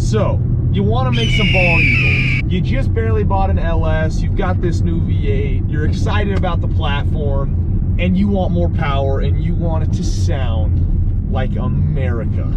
So, you want to make some bald eagles. You just barely bought an LS, you've got this new V8, you're excited about the platform, and you want more power, and you want it to sound like America.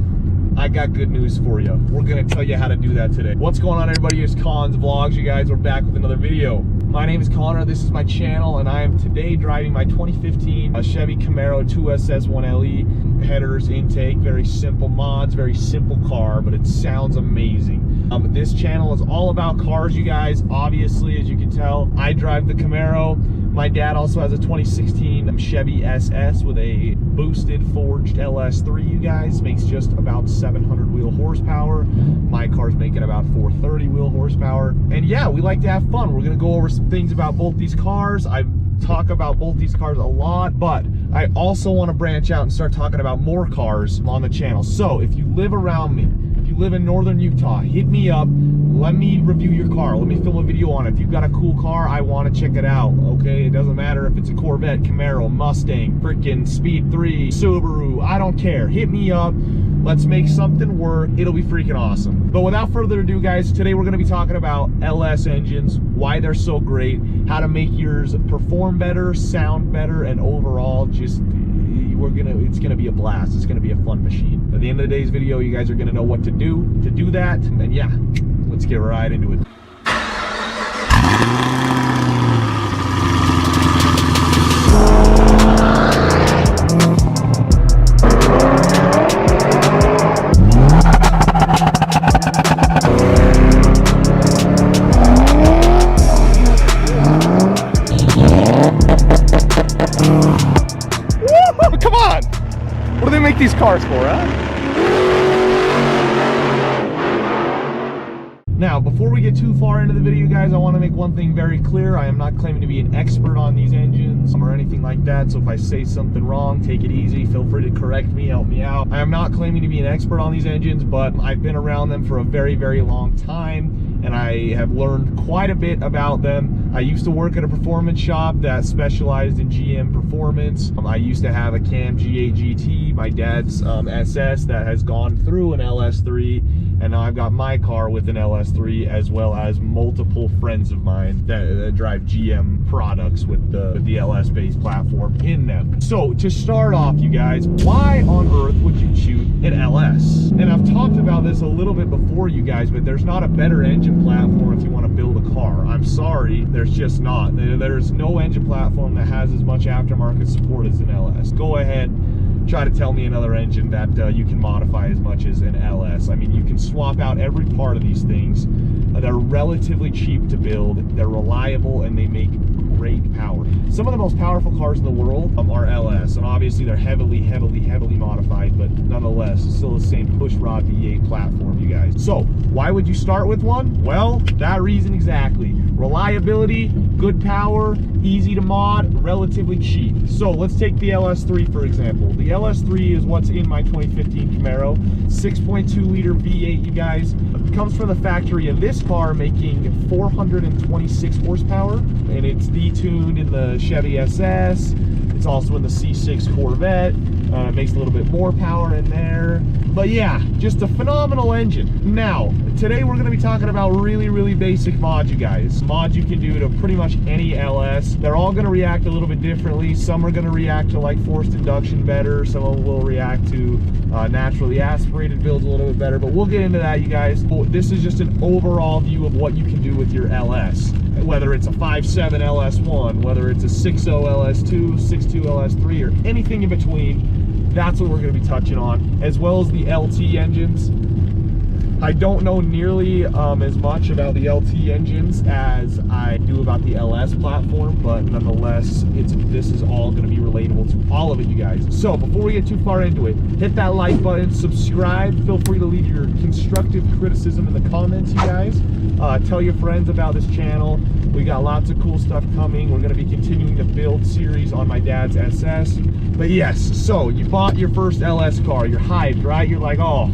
I got good news for you. We're gonna tell you how to do that today. What's going on, everybody? It's Conn's Vlogs. You guys are back with another video. My name is Connor, this is my channel, and I am today driving my 2015 Chevy Camaro 2SS1LE. Headers, intake, very simple mods, very simple car, but it sounds amazing. This channel is all about cars, you guys. Obviously, as you can tell, I drive the Camaro. My dad also has a 2016 Chevy SS with a boosted forged LS3, you guys. Makes just about 700 wheel horsepower. My car's making about 430 wheel horsepower. And yeah, we like to have fun. We're gonna go over some things about both these cars. I talk about both these cars a lot, but I also want to branch out and start talking about more cars on the channel. So if you live around me, if you live in northern Utah, hit me up. Let me review your car. Let me film a video on it. If you've got a cool car, I want to check it out, okay? It doesn't matter if it's a Corvette, Camaro, Mustang, freaking Speed 3, Subaru, I don't care. Hit me up. Let's make something work. It'll be freaking awesome. But without further ado, guys, today we're going to be talking about LS engines, why they're so great, how to make yours perform better, sound better, and overall just it's gonna be a blast. It's gonna be a fun machine. At the end of today's video, you guys are gonna know what to do that. And yeah, let's get right into it. Come on! What do they make these cars for, huh? Now, before we get too far into the video, guys, I want to make one thing very clear. I am not claiming to be an expert on these engines or anything like that, so if I say something wrong, take it easy. Feel free to correct me, help me out. I am not claiming to be an expert on these engines, but I've been around them for a very, very long time, and I have learned quite a bit about them. I used to work at a performance shop that specialized in GM performance. I used to have a Cam G8 GT, my dad's SS that has gone through an LS3, and now I've got my car with an LS3, as well as multiple friends of mine that drive GM products with the LS-based platform in them. So to start off, you guys, why on earth would you choose an LS? And I've talked about this a little bit before, you guys, but there's not a better engine platform if you want to build a car. I'm sorry, there's just not. There's no engine platform that has as much aftermarket support as an LS. Go ahead, try to tell me another engine that you can modify as much as an LS. I mean, you can swap out every part of these things. They're relatively cheap to build, they're reliable, and they make great power. Some of the most powerful cars in the world are LS, and obviously they're heavily modified, but nonetheless, it's still the same pushrod V8 platform, you guys. So, why would you start with one? Well, that reason exactly. Reliability, good power, easy to mod, relatively cheap. So let's take the LS3 for example. The LS3 is what's in my 2015 Camaro, 6.2 liter V8, you guys. It comes from the factory of this car making 426 horsepower, and it's detuned in the Chevy SS. It's also in the C6 Corvette. It makes a little bit more power in there. But yeah, just a phenomenal engine. Now, today we're going to be talking about really basic mods, you guys. Mods you can do to pretty much any LS. They're all going to react a little bit differently. Some are going to react to like forced induction better. Some of them will react to naturally aspirated builds a little bit better. But we'll get into that, you guys. This is just an overall view of what you can do with your LS. Whether it's a 5.7 LS1, whether it's a 6.0 LS2, 6.2 LS3, or anything in between. That's what we're going to be touching on, as well as the LT engines. I don't know nearly as much about the LT engines as I do about the LS platform, but nonetheless, this is all going to be relatable to all of it, you guys. So before we get too far into it, hit that like button, subscribe. Feel free to leave your constructive criticism in the comments, you guys. Tell your friends about this channel. We got lots of cool stuff coming. We're going to be continuing the build series on my dad's SS. But yes, so you bought your first LS car. You're hyped, right? You're like, oh,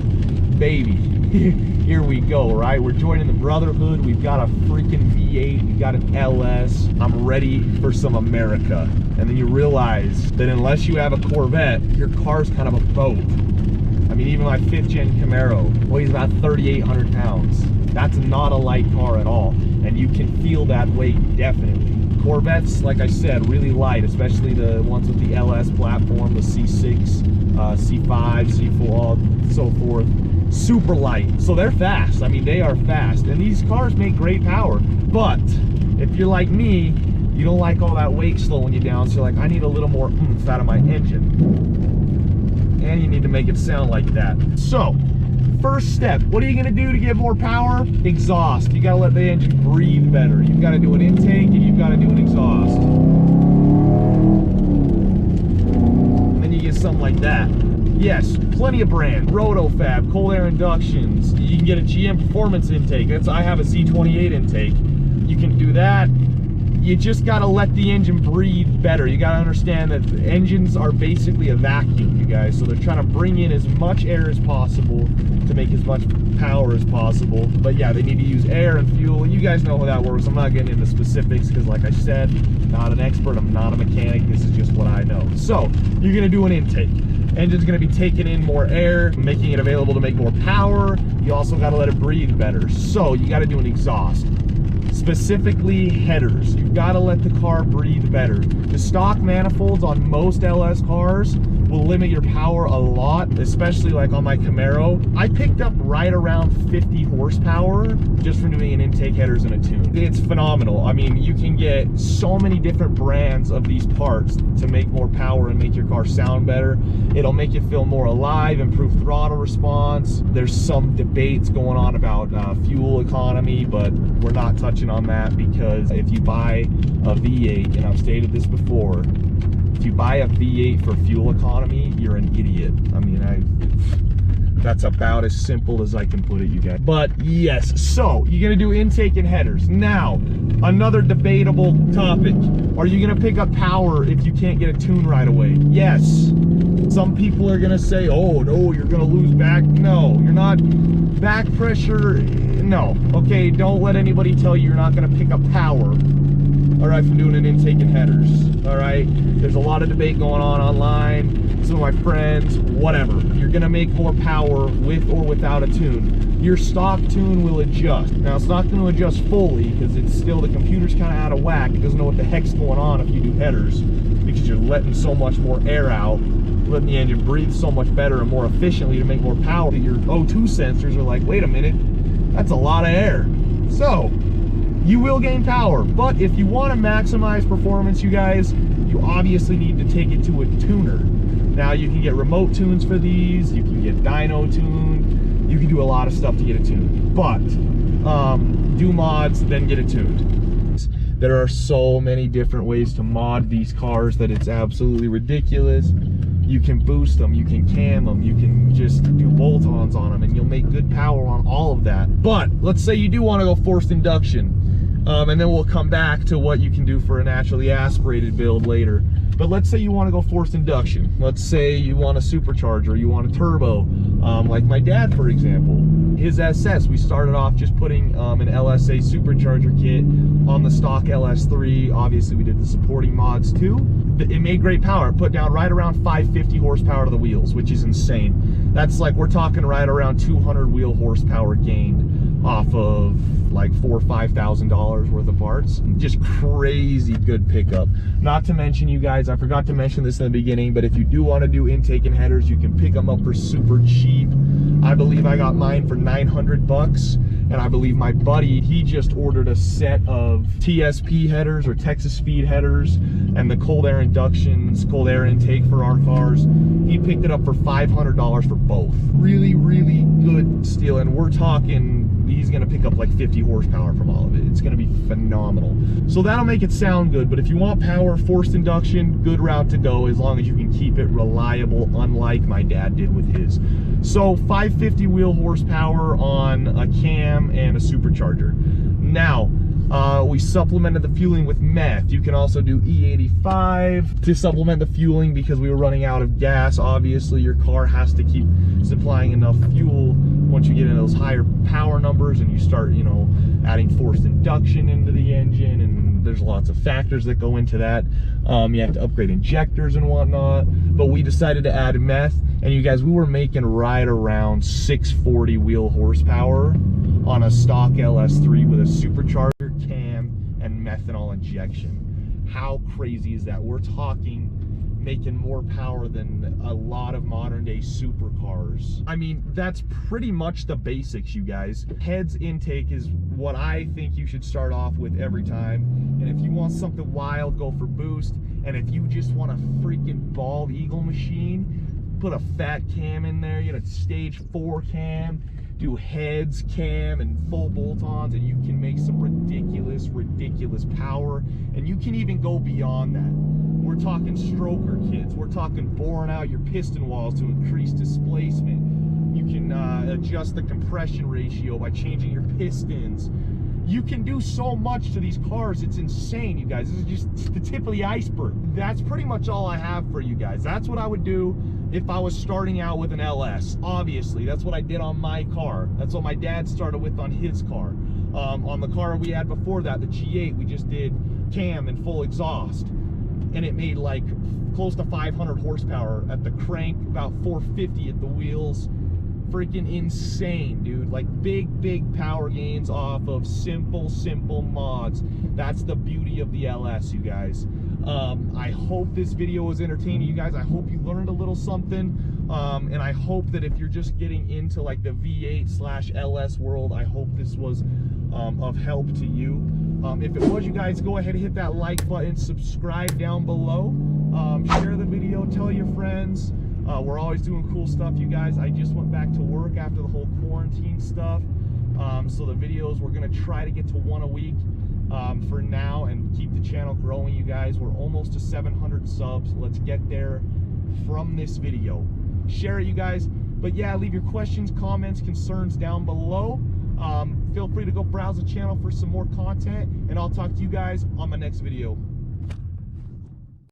baby. Here we go, right? We're joining the brotherhood. We've got a freaking V8. We've got an LS. I'm ready for some America. And then you realize that unless you have a Corvette, your car's kind of a boat. I mean, even my 5th gen Camaro weighs about 3,800 pounds. That's not a light car at all, and you can feel that weight definitely. Corvettes, like I said, really light, especially the ones with the LS platform, the C6, C5, C4, so forth. Super light, so they're fast. I mean, they are fast, and these cars make great power. But if you're like me, you don't like all that weight slowing you down, so you're like, I need a little more oomph out of my engine. And you need to make it sound like that. So, first step, what are you gonna do to get more power? Exhaust. You gotta let the engine breathe better. You've gotta do an intake and you've gotta do an exhaust. And then you get something like that. Yes, plenty of brand. Rotofab, cold air inductions. You can get a GM performance intake. I have a C28 intake. You can do that. You just gotta let the engine breathe better. You gotta understand that engines are basically a vacuum, you guys. So they're trying to bring in as much air as possible to make as much power as possible. But yeah, they need to use air and fuel. You guys know how that works. I'm not getting into specifics because, like I said, not an expert. I'm not a mechanic. This is just what I know. So you're gonna do an intake. Engine's gonna be taking in more air, making it available to make more power. You also gotta let it breathe better. So you gotta do an exhaust. Specifically headers. You've got to let the car breathe better. The stock manifolds on most LS cars will limit your power a lot, especially like on my Camaro. I picked up right around 50 horsepower just from doing an intake, headers, and a tune. It's phenomenal. I mean, you can get so many different brands of these parts to make more power and make your car sound better. It'll make you feel more alive, improve throttle response. There's some debates going on about fuel economy, but we're not touching on that because if you buy a V8, and I've stated this before, if you buy a V8 for fuel economy, you're an idiot. I mean, that's about as simple as I can put it, you guys. But yes, so you're gonna do intake and headers. Now, another debatable topic. Are you gonna pick up power if you can't get a tune right away? Yes. Some people are gonna say, oh no, you're gonna lose back. No, you're not. Back pressure, no. Okay, don't let anybody tell you you're not gonna pick up power, all right, from doing an intake and headers, all right? There's a lot of debate going on online, some of my friends, whatever. You're gonna make more power with or without a tune. Your stock tune will adjust. Now, it's not gonna adjust fully because it's still, the computer's kind of out of whack. It doesn't know what the heck's going on if you do headers because you're letting so much more air out, letting the engine breathe so much better and more efficiently to make more power. Your O2 sensors are like, wait a minute, that's a lot of air. So, you will gain power, but if you want to maximize performance, you guys, you obviously need to take it to a tuner. Now, you can get remote tunes for these, you can get dyno tuned, you can do a lot of stuff to get it tuned, but do mods, then get it tuned. There are so many different ways to mod these cars that it's absolutely ridiculous. You can boost them, you can cam them, you can just do bolt-ons on them, and you'll make good power on all of that. But let's say you do want to go forced induction, and then we'll come back to what you can do for a naturally aspirated build later. But let's say you want to go forced induction. Let's say you want a supercharger, you want a turbo, like my dad, for example. His SS, we started off just putting an LSA supercharger kit on the stock LS3. Obviously, we did the supporting mods too. It made great power. It put down right around 550 horsepower to the wheels, which is insane. That's like, we're talking right around 200 wheel horsepower gained off of like $4,000 or $5,000 worth of parts. Just crazy good pickup. Not to mention, you guys, I forgot to mention this in the beginning, but if you do want to do intake and headers, you can pick them up for super cheap. I believe I got mine for 900 bucks, and I believe my buddy, he just ordered a set of TSP headers or Texas Speed headers and the cold air inductions, cold air intake for our cars. He picked it up for $500 for both. Really, really good steal, and we're talking, he's gonna pick up like 50 horsepower from all of it. It's gonna be phenomenal. So that'll make it sound good, but if you want power, forced induction, good route to go, as long as you can keep it reliable, unlike my dad did with his. So 550 wheel horsepower on a cam and a supercharger. Now, we supplemented the fueling with meth. You can also do E85 to supplement the fueling because we were running out of gas. Obviously, your car has to keep supplying enough fuel once you get into those higher power numbers and you start, you know, adding forced induction into the engine and There's lots of factors that go into that. You have to upgrade injectors and whatnot, but we decided to add meth, and you guys, we were making right around 640 wheel horsepower on a stock LS3 with a supercharger, cam, and methanol injection. How crazy is that? We're talking making more power than a lot of modern day supercars. I mean, that's pretty much the basics, you guys. Heads intake is what I think you should start off with every time. And if you want something wild, go for boost. And if you just want a freaking bald eagle machine, put a fat cam in there, you know, stage 4 cam, do heads, cam, and full bolt-ons, and you can make some ridiculous power. And you can even go beyond that. We're talking stroker kits. We're talking boring out your piston walls to increase displacement. You can adjust the compression ratio by changing your pistons. You can do so much to these cars. It's insane, you guys. This is just the tip of the iceberg. That's pretty much all I have for you guys. That's what I would do if I was starting out with an LS. Obviously, that's what I did on my car. That's what my dad started with on his car. On the car we had before that, the G8, we just did cam and full exhaust. And it made like close to 500 horsepower at the crank, about 450 at the wheels. Freaking insane, dude. Like big power gains off of simple mods. That's the beauty of the LS, you guys. I hope this video was entertaining, you guys. I hope you learned a little something. And I hope that if you're just getting into like the V8/LS world, I hope this was of help to you. If it was, you guys, go ahead and hit that like button, subscribe down below, share the video, tell your friends. We're always doing cool stuff, you guys. I just went back to work after the whole quarantine stuff. So the videos, we're gonna try to get to 1 a week for now and keep the channel growing, you guys. We're almost to 700 subs. Let's get there from this video. Share it, you guys. But yeah, leave your questions, comments, concerns down below. Feel free to go browse the channel for some more content, and I'll talk to you guys on my next video.